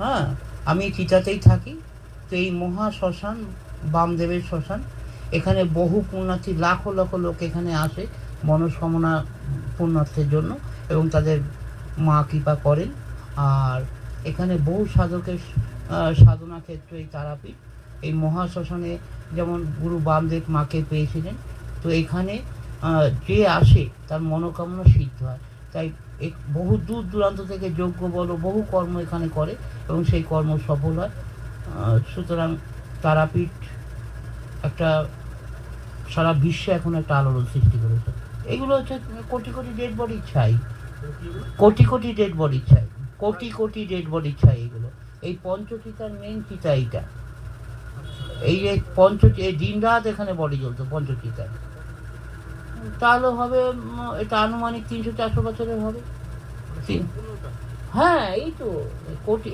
হ্যাঁ, আমি চিতাতেই থাকি। তো এই মহা শ্মশান, বামদেবের শ্মশান, এখানে বহু পুণ্যার্থী, লাখো লাখো লোক এখানে আসে মনস্কামনা পুণ্যার্থের জন্য, এবং তাদের মা কৃপা করেন। আর এখানে বহু সাধকের সাধনা ক্ষেত্র এই তারাপীঠ। এই মহা শ্মশানে যেমন গুরু বামদেব মাকে পেয়েছিলেন, তো এখানে যে আসে তার মনোকামনা সিদ্ধ হয়। তাই বহু দূর দূরান্ত থেকে যজ্ঞ বলো, বহু কর্ম এখানে করে এবং সেই কর্ম সফল হয়। সুতরাং তারাপীঠ একটা সারা বিশ্বে এখন একটা আলোড়ন সৃষ্টি করেছে। এগুলো হচ্ছে কোটি কোটি ডেড বডির ছাই, কোটি কোটি ডেড বডির ছাই, কোটি কোটি ডেড বডির ছাই এগুলো। এই পঞ্চচিতার মেন চিতা এইটা। এই যে এই দিন রাত এখানে বডি জ্বলতো পঞ্চচিতায়। তাহলে হবে এটা আনুমানিক 300-400 বছরের হবে। হ্যাঁ, এই তো কোটি